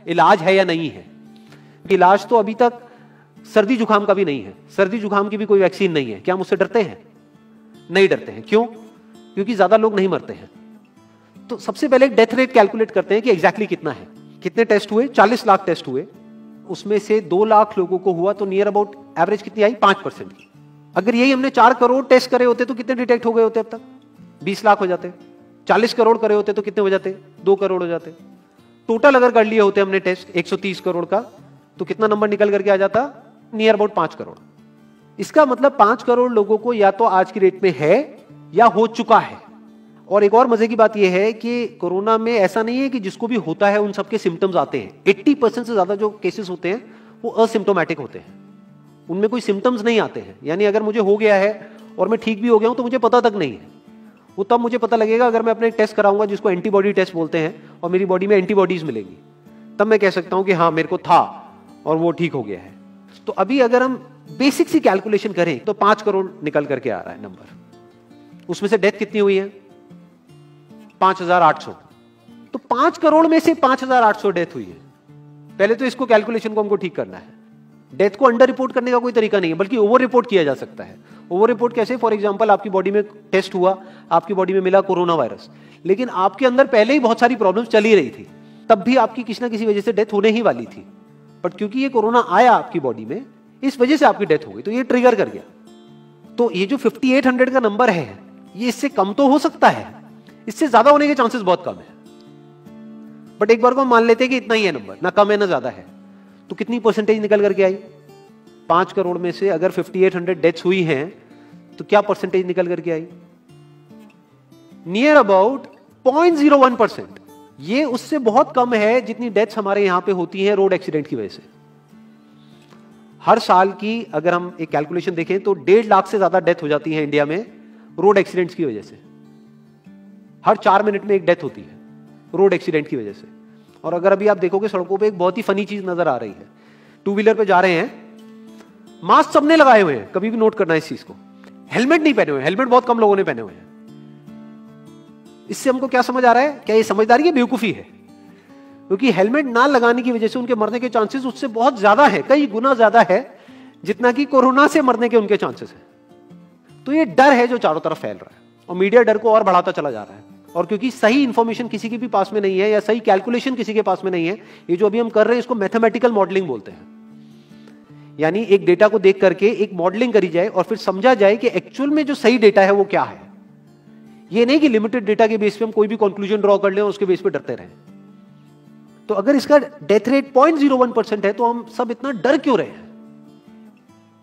इलाज है या नहीं है। इलाज तो अभी तक सर्दी जुकाम का भी नहीं है, सर्दी जुकाम की भी कोई वैक्सीन नहीं है। क्या हम उससे डरते हैं? नहीं डरते हैं। क्यों? क्योंकि ज्यादा लोग नहीं मरते हैं। तो सबसे पहले डेथ रेट कैलकुलेट करते हैं कि एग्जैक्टली कितना है। कितने टेस्ट हुए? 40 लाख टेस्ट हुए, उसमें से 2 लाख लोगों को हुआ, तो नियर अबाउट एवरेज कितनी आई? 5% की। अगर यही हमने 4 करोड़ टेस्ट करे होते तो कितने डिटेक्ट हो गए होते? अब तक 20 लाख हो जाते। 40 करोड़ करे होते तो कितने हो जाते? 2 करोड़ हो जाते। टोटल अगर कर लिए होते हमने टेस्ट 130 करोड़ का, तो कितना नंबर निकल करके आ जाता? Near about 5 crore. इसका मतलब 5 करोड़ लोगों को या तो आज की डेट में है या हो चुका है। और एक और मजे की बात यह है कि कोरोना में ऐसा नहीं है कि जिसको भी होता है उन सबके सिम्टम्स आते हैं। 80% से ज्यादा जो केसेस होते हैं वो असिम्टोमेटिक होते हैं, उनमें कोई सिम्टम्स नहीं आते हैं। यानी अगर मुझे हो गया है और मैं ठीक भी हो गया हूं तो मुझे पता तक नहीं है। वो तब मुझे पता लगेगा अगर मैं अपने एक टेस्ट कराऊंगा जिसको एंटीबॉडी टेस्ट बोलते हैं, और मेरी बॉडी में एंटीबॉडीज मिलेंगी, तब मैं कह सकता हूं कि हाँ मेरे को था और वो ठीक हो गया है। तो अभी अगर हम बेसिक सी कैलकुलेशन करें तो 5 करोड़ निकल करके आ रहा है नंबर। उसमें से डेथ कितनी हुई है? 5800। तो 5 करोड़ में से 5800 डेथ हुई है। पहले तो इसको कैलकुलेशन को हमको ठीक करना है। डेथ को अंडर रिपोर्ट करने का कोई तरीका नहीं है, बल्कि ओवर रिपोर्ट किया जा सकता है। ओवर रिपोर्ट कैसे? फॉर एग्जांपल आपकी बॉडी में टेस्ट हुआ, आपकी बॉडी में मिला कोरोना वायरस, लेकिन आपके अंदर पहले ही बहुत सारी प्रॉब्लम्स चली रही थी, तब भी आपकी किसी ना किसी वजह से डेथ होने ही वाली थी। बट क्योंकि ये कोरोना आया आपकी बॉडी में, इस वजह से आपकी डेथ हो गई, तो ये ट्रिगर कर गया। तो ये जो 5800 का नंबर है, ये इससे कम तो हो सकता है, इससे ज्यादा होने के चांसेस बहुत कम है। बट एक बार को हम मान लेते हैं कि इतना ही है नंबर, ना कम है ना ज्यादा है, तो कितनी परसेंटेज निकल करके आई? 5 करोड़ में से अगर 5800 डेथ्स हुई हैं तो क्या परसेंटेज निकल करके आई? Near about 0.01%। ये उससे बहुत कम है जितनी डेथ्स हमारे यहां पे होती हैं रोड एक्सीडेंट की वजह से। हर साल की अगर हम एक कैलकुलेशन देखें तो 1.5 लाख से ज्यादा डेथ हो जाती है इंडिया में रोड एक्सीडेंट्स की वजह से। हर 4 मिनट में एक डेथ होती है रोड एक्सीडेंट की वजह से। और अगर अभी आप देखोगे सड़कों पे एक बहुत ही फनी चीज नजर आ रही है। 2 व्हीलर पे जा रहे हैं, मास्क सबने लगाए हुए हैं, कभी भी नोट करना इस चीज को। हेलमेट नहीं पहने हुए, हेलमेट बहुत कम लोगों ने पहने हुए हैं। इससे हमको क्या समझ आ रहा है? क्या ये समझदारी है, बेवकूफी है? क्योंकि हेलमेट ना लगाने की वजह से उनके मरने के चांसेस उससे बहुत ज्यादा है, कई गुना ज्यादा है जितना कि कोरोना से मरने के उनके चांसेस है। तो ये डर है जो चारों तरफ फैल रहा है, और मीडिया डर को और बढ़ाता चला जा रहा है। और क्योंकि सही इंफॉर्मेशन किसी के भी पास में नहीं है, या सही कैलकुलेशन किसी के पास में नहीं है, ये जो अभी हम कर रहे हैं इसको मैथमेटिकल मॉडलिंग बोलते हैं। यानी एक डेटा को देख करके एक मॉडलिंग करी जाए और फिर समझा जाए कि एक्चुअल में जो सही डेटा है वो क्या है। ये नहीं कि लिमिटेड डेटा के बेस पे हम कोई भी कंक्लूजन ड्रॉ कर लें और उसके बेस पे डरते रहें। तो अगर इसका डेथ रेट 0.01% है तो हम सब इतना डर क्यों रहे हैं?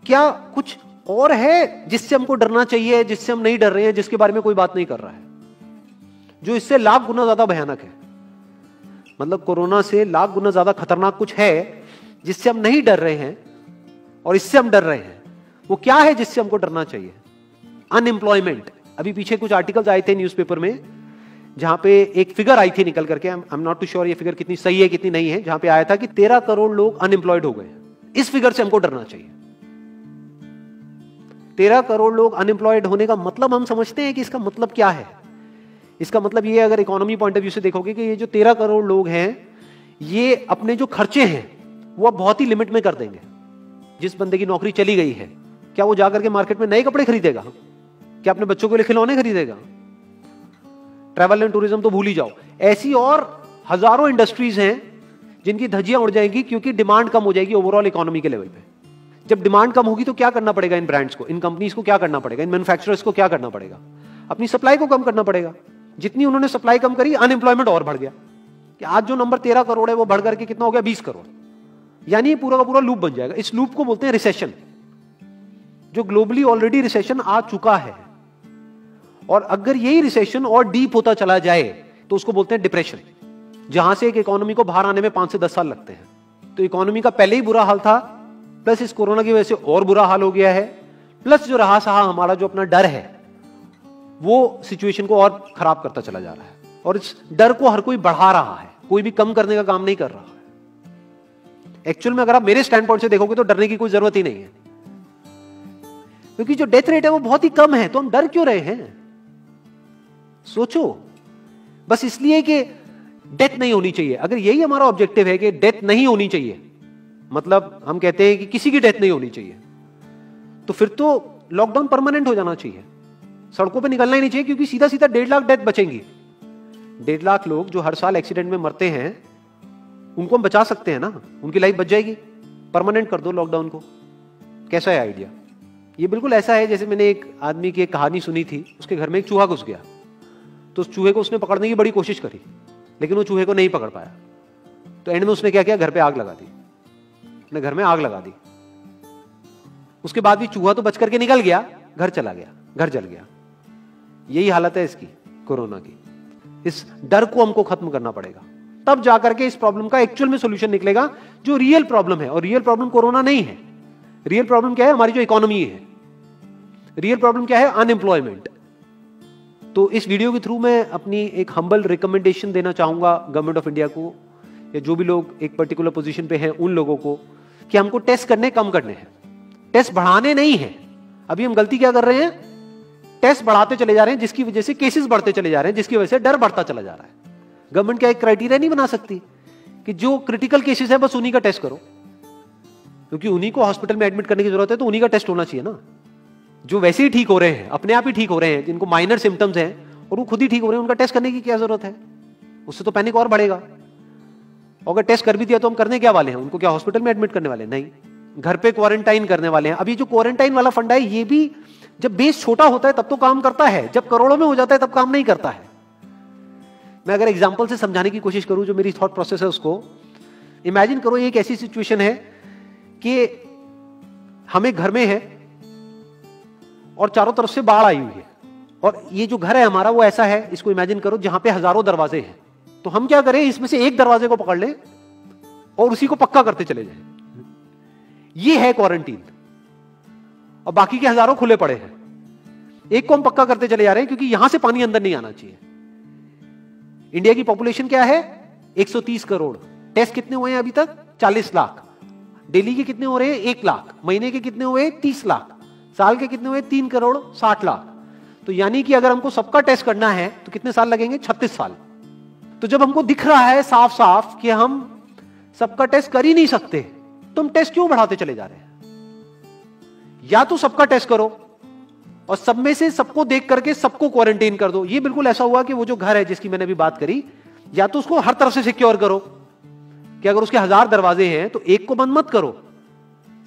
क्या कुछ और है जिससे हमको डरना चाहिए, जिससे हम नहीं डर रहे हैं, जिसके बारे में कोई बात नहीं कर रहा है, जो इससे लाख गुना ज्यादा भयानक है? मतलब कोरोना से लाख गुना ज्यादा खतरनाक कुछ है जिससे हम नहीं डर रहे हैं और इससे हम डर रहे हैं। वो क्या है जिससे हमको डरना चाहिए? अनएम्प्लॉयमेंट। अभी पीछे कुछ आर्टिकल्स आए थे न्यूज़पेपर में जहां पे एक फिगर आई थी निकल करके, I am not too sure ये फिगर कितनी सही है कितनी नहीं है, जहां पे आया था कि 13 करोड़ लोग अनएम्प्लॉयड हो गए। इस फिगर से हमको डरना चाहिए। 13 करोड़ लोग अनएम्प्लॉयड होने का मतलब हम समझते हैं कि इसका मतलब क्या है? इसका मतलब ये, अगर इकोनॉमी पॉइंट ऑफ व्यू से देखोगे, कि ये जो 13 करोड़ लोग हैं ये अपने जो खर्चे हैं वो अब बहुत ही लिमिट में कर देंगे। जिस बंदे की नौकरी चली गई है, क्या वो जाकर के मार्केट में नए कपड़े खरीदेगा? क्या अपने बच्चों के लिए खिलौने खरीदेगा? ट्रैवल एंड टूरिज्म तो भूल ही जाओ। ऐसी और हजारों इंडस्ट्रीज हैं जिनकी धज्जियां उड़ जाएंगी क्योंकि डिमांड कम हो जाएगी ओवरऑल इकोनॉमी के लेवल पे। जब डिमांड कम होगी तो क्या करना पड़ेगा इन ब्रांड्स को, इन कंपनीज को क्या करना पड़ेगा, इन मैन्युफैक्चरर्स को क्या करना पड़ेगा? अपनी सप्लाई को कम करना पड़ेगा। जितनी उन्होंने सप्लाई कम करी, अनएम्प्लॉयमेंट और बढ़ गया। कि आज जो नंबर 13 करोड़ है वो बढ़ करके कितना हो गया? 20 करोड़। यानी पूरा का पूरा लूप बन जाएगा। इस लूप को बोलते हैं रिसेशन, जो ग्लोबली ऑलरेडी रिसेशन आ चुका है। और अगर यही रिसेशन और डीप होता चला जाए तो उसको बोलते हैं डिप्रेशन, जहां से एक इकोनॉमी को बाहर आने में 5 से 10 साल लगते हैं। तो इकोनॉमी का पहले ही बुरा हाल था, प्लस इस कोरोना की वजह से और बुरा हाल हो गया है, प्लस जो रहा सहा हमारा जो अपना डर है वो सिचुएशन को और खराब करता चला जा रहा है। और इस डर को हर कोई बढ़ा रहा है, कोई भी कम करने का काम नहीं कर रहा है। एक्चुअल में अगर आप मेरे स्टैंड पॉइंट से देखोगे तो डरने की कोई जरूरत ही नहीं है, क्योंकि जो डेथ रेट है वो बहुत ही कम है। तो हम डर क्यों रहे हैं? सोचो। बस इसलिए कि डेथ नहीं होनी चाहिए। अगर यही हमारा ऑब्जेक्टिव है कि डेथ नहीं होनी चाहिए, मतलब हम कहते हैं कि किसी की डेथ नहीं होनी चाहिए, तो फिर तो लॉकडाउन परमानेंट हो जाना चाहिए, सड़कों पे निकलना ही नहीं चाहिए, क्योंकि सीधा सीधा 1.5 लाख डेथ बचेंगी। 1.5 लाख लोग जो हर साल एक्सीडेंट में मरते हैं, उनको हम बचा सकते हैं ना, उनकी लाइफ बच जाएगी। परमानेंट कर दो लॉकडाउन को। कैसा है आइडिया? ये बिल्कुल ऐसा है जैसे मैंने एक आदमी की एक कहानी सुनी थी, उसके घर में एक चूहा घुस गया, तो उस चूहे को उसने पकड़ने की बड़ी कोशिश करी, लेकिन वो चूहे को नहीं पकड़ पाया। तो एंड में उसने क्या किया, घर पे आग लगा दी, अपने घर में आग लगा दी। उसके बाद भी चूहा तो बच करके निकल गया, घर चला गया, घर जल गया। यही हालत है इसकी, कोरोना की। इस डर को हमको खत्म करना पड़ेगा, तब जाकर के इस प्रॉब्लम का एक्चुअल में सॉल्यूशन निकलेगा, जो रियल प्रॉब्लम है। और रियल प्रॉब्लम कोरोना नहीं है। रियल प्रॉब्लम क्या है? हमारी जो इकोनॉमी है। रियल प्रॉब्लम क्या है? अनएम्प्लॉयमेंट। तो इस वीडियो के थ्रू मैं अपनी एक हम्बल रिकमेंडेशन देना चाहूंगा गवर्नमेंट ऑफ इंडिया को, या जो भी लोग एक पर्टिकुलर पोजीशन पे हैं उन लोगों को, कि हमको टेस्ट करने कम करने हैं, टेस्ट बढ़ाने नहीं है। अभी हम गलती क्या कर रहे हैं? टेस्ट बढ़ाते चले जा रहे हैं, जिसकी वजह से केसेस बढ़ते चले जा रहे हैं, जिसकी वजह से डर बढ़ता चला जा रहा है। गवर्नमेंट क्या एक क्राइटेरिया नहीं बना सकती कि जो क्रिटिकल केसेस है बस उन्हीं का टेस्ट करो, क्योंकि उन्हीं को हॉस्पिटल में एडमिट करने की जरूरत है, तो उन्हीं का टेस्ट होना चाहिए ना। जो वैसे ही ठीक हो रहे हैं, अपने आप ही ठीक हो रहे हैं, जिनको माइनर सिम्टम्स हैं और वो खुद ही ठीक हो रहे हैं, उनका टेस्ट करने की क्या जरूरत है? उससे तो पैनिक और बढ़ेगा। और अगर टेस्ट कर भी दिया तो हम करने क्या वाले हैं? उनको क्या हॉस्पिटल में एडमिट करने वाले? नहीं, घर पे क्वारंटाइन करने वाले हैं। अभी जो क्वारंटाइन वाला फंडा है, ये भी जब बेस छोटा होता है तब तो काम करता है, जब करोड़ों में हो जाता है तब काम नहीं करता है। मैं अगर एग्जांपल से समझाने की कोशिश करूं, जो मेरी थॉट प्रोसेस है उसको, इमेजिन करो एक ऐसी सिचुएशन है कि हम एक घर में है और चारों तरफ से बाढ़ आई हुई है, और ये जो घर है हमारा वो ऐसा है, इसको इमेजिन करो जहां पे हजारों दरवाजे हैं। तो हम क्या करें, इसमें से एक दरवाजे को पकड़ लें और उसी को पक्का करते चले जाएं। ये है क्वारंटीन, और बाकी के हजारों खुले पड़े हैं। एक को हम पक्का करते चले जा रहे हैं क्योंकि यहां से पानी अंदर नहीं आना चाहिए। इंडिया की पॉपुलेशन क्या है? 130 करोड़। टेस्ट कितने हुए हैं अभी तक? 40 लाख। दिल्ली के कितने हो रहे हैं? 1 लाख। महीने के कितने हुए? 30 लाख। साल के कितने हुए? 3 करोड़ 60 लाख। तो यानी कि अगर हमको सबका टेस्ट करना है तो कितने साल लगेंगे? 36 साल। तो जब हमको दिख रहा है साफ साफ कि हम सबका टेस्ट कर ही नहीं सकते, तो हम टेस्ट क्यों बढ़ाते चले जा रहे हैं? या तो सबका टेस्ट करो और सब में से सबको देख करके सबको क्वारंटाइन कर दो। ये बिल्कुल ऐसा हुआ कि वो जो घर है जिसकी मैंने अभी बात करी, या तो उसको हर तरफ से सिक्योर करो कि अगर उसके 1000 दरवाजे हैं तो एक को बंद मत करो,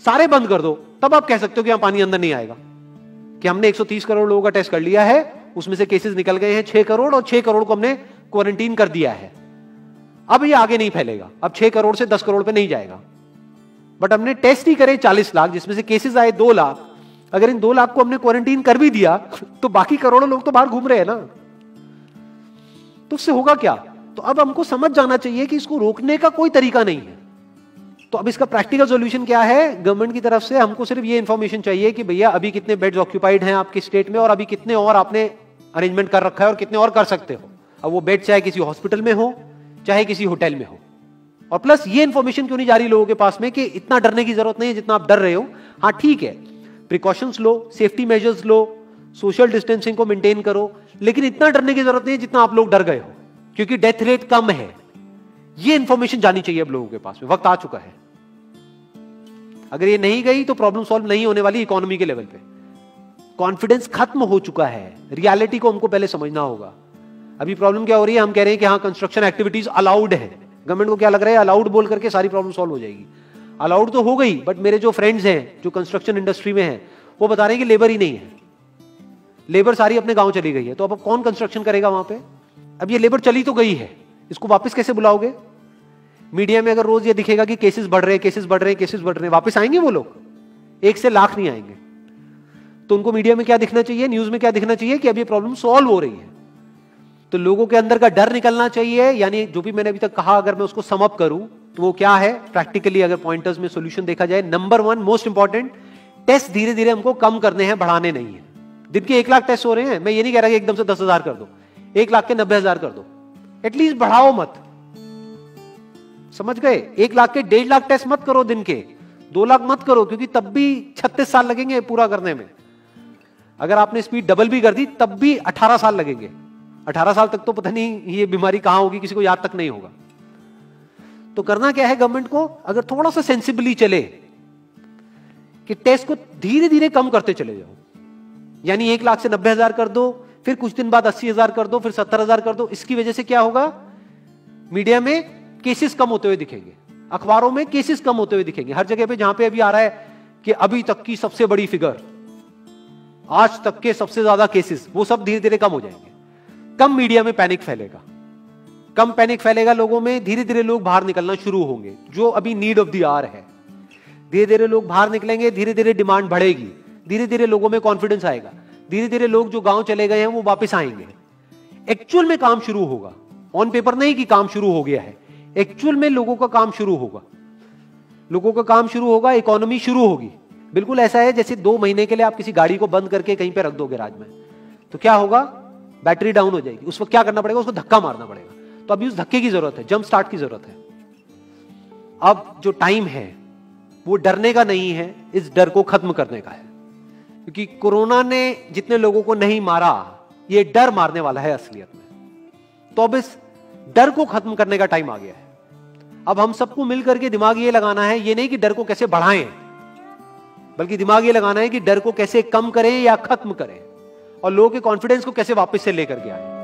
सारे बंद कर दो। तब आप कह सकते हो कि यहां पानी अंदर नहीं आएगा, कि हमने 130 करोड़ लोगों का टेस्ट कर लिया है, उसमें से केसेस निकल गए हैं 6 करोड़, और 6 करोड़ को हमने क्वारंटीन कर दिया है। अब ये आगे नहीं फैलेगा, अब 6 करोड़ से 10 करोड़ पे नहीं जाएगा। बट हमने टेस्ट ही करे 40 लाख, जिसमें से केसेस आए 2 लाख। अगर इन 2 लाख को हमने क्वारंटीन कर भी दिया तो बाकी करोड़ों लोग तो बाहर घूम रहे हैं ना, तो उससे होगा क्या? तो अब हमको समझ जाना चाहिए कि इसको रोकने का कोई तरीका नहीं है। तो अब इसका प्रैक्टिकल सॉल्यूशन क्या है? गवर्नमेंट की तरफ से हमको सिर्फ ये इंफॉर्मेशन चाहिए कि भैया अभी कितने बेड्स ऑक्यूपाइड हैं आपके स्टेट में, और अभी कितने और आपने अरेंजमेंट कर रखा है, और कितने और कर सकते हो। अब वो बेड चाहे किसी हॉस्पिटल में हो चाहे किसी होटल में हो। और प्लस ये इंफॉर्मेशन क्यों नहीं जा रही लोगों के पास में कि इतना डरने की जरूरत नहीं है जितना आप डर रहे हो। हाँ ठीक है, प्रिकॉशंस लो, सेफ्टी मेजर्स लो, सोशल डिस्टेंसिंग को मेंटेन करो, लेकिन इतना डरने की जरूरत नहीं है जितना आप लोग डर गए हो, क्योंकि डेथ रेट कम है। ये इंफॉर्मेशन जानी चाहिए अब लोगों के पास में, वक्त आ चुका है। अगर ये नहीं गई तो प्रॉब्लम सॉल्व नहीं होने वाली इकोनॉमी के लेवल पे। कॉन्फिडेंस खत्म हो चुका है, रियलिटी को हमको पहले समझना होगा। अभी प्रॉब्लम क्या हो रही है? हम कह रहे हैं कि हाँ कंस्ट्रक्शन एक्टिविटीज अलाउड है। गवर्नमेंट को क्या लग रहा है? अलाउड बोल करके सारी प्रॉब्लम सॉल्व हो जाएगी। अलाउड तो हो गई, बट मेरे जो फ्रेंड्स हैं जो कंस्ट्रक्शन इंडस्ट्री में हैं, वो बता रहे हैं कि लेबर ही नहीं है, लेबर सारी अपने गांव चली गई है। तो अब कौन कंस्ट्रक्शन करेगा वहां पे? अब ये लेबर चली तो गई है, इसको वापस कैसे बुलाओगे? मीडिया में अगर रोज ये दिखेगा कि केसेस बढ़ रहे हैं, केसेस बढ़ रहे हैं, केसेस बढ़ रहे हैं, वापस आएंगे वो लोग? 1 से लाख नहीं आएंगे। तो उनको मीडिया में क्या दिखना चाहिए, न्यूज में क्या दिखना चाहिए? कि अब ये प्रॉब्लम सॉल्व हो रही है। तो लोगों के अंदर का डर निकलना चाहिए। यानी जो भी मैंने अभी तक कहा, अगर मैं उसको सम अप करूं तो वो क्या है प्रैक्टिकली, अगर पॉइंटर्स में सॉल्यूशन देखा जाए। नंबर 1 मोस्ट इंपॉर्टेंट, टेस्ट धीरे धीरे हमको कम करने हैं, बढ़ाने नहीं है। दिन के 1 लाख टेस्ट हो रहे हैं, मैं ये नहीं कह रहा कि एकदम से 10,000 कर दो, 1 लाख के 90,000 कर दो, एटलीस्ट बढ़ाओ मत। समझ गए? 1 लाख के 1.5 लाख टेस्ट मत करो दिन के, 2 लाख मत करो, क्योंकि तब भी 36 साल लगेंगे पूरा करने में। अगर आपने स्पीड डबल भी कर दी तब भी 18 साल लगेंगे। 18 साल तक तो पता नहीं ये बीमारी कहां होगी, किसी को याद तक नहीं होगा। तो करना क्या है गवर्नमेंट को, अगर थोड़ा सा सेंसिबली चले कि टेस्ट को धीरे धीरे कम करते चले जाओ, यानी 1 लाख से 90,000 कर दो, फिर कुछ दिन बाद 80,000 कर दो, फिर 70,000 कर दो। इसकी वजह से क्या होगा, मीडिया में केसेस कम होते हुए दिखेंगे, अखबारों में केसेस कम होते हुए दिखेंगे, हर जगह पे जहां पे अभी आ रहा है कि अभी तक की सबसे बड़ी फिगर, आज तक के सबसे ज्यादा केसेस, वो सब धीरे धीरे कम हो जाएंगे। कम मीडिया में पैनिक फैलेगा, कम पैनिक फैलेगा लोगों में, धीरे धीरे लोग बाहर निकलना शुरू होंगे, जो अभी नीड ऑफ द आवर है। धीरे धीरे लोग बाहर निकलेंगे, धीरे धीरे डिमांड बढ़ेगी, धीरे धीरे लोगों में कॉन्फिडेंस आएगा, धीरे धीरे लोग जो गांव चले गए हैं वो वापस आएंगे। एक्चुअल में काम शुरू होगा, ऑन पेपर नहीं कि काम शुरू हो गया है, एक्चुअल में लोगों का काम शुरू होगा, लोगों का काम शुरू होगा, इकोनॉमी शुरू होगी। बिल्कुल ऐसा है जैसे 2 महीने के लिए आप किसी गाड़ी को बंद करके कहीं पे रख दोगे राज में, तो क्या होगा, बैटरी डाउन हो जाएगी, उस वक्त क्या करना पड़ेगा, उसको धक्का मारना पड़ेगा। तो अभी उस धक्के की जरूरत है, जंप स्टार्ट की जरूरत है। अब जो टाइम है वो डरने का नहीं है, इस डर को खत्म करने का है, क्योंकि कोरोना ने जितने लोगों को नहीं मारा, ये डर मारने वाला है असलियत में। तो अब इस डर को खत्म करने का टाइम आ गया है। अब हम सबको मिलकर के दिमाग ये लगाना है, ये नहीं कि डर को कैसे बढ़ाएं, बल्कि दिमाग ये लगाना है कि डर को कैसे कम करें या खत्म करें, और लोगों के कॉन्फिडेंस को कैसे वापस से लेकर के आए।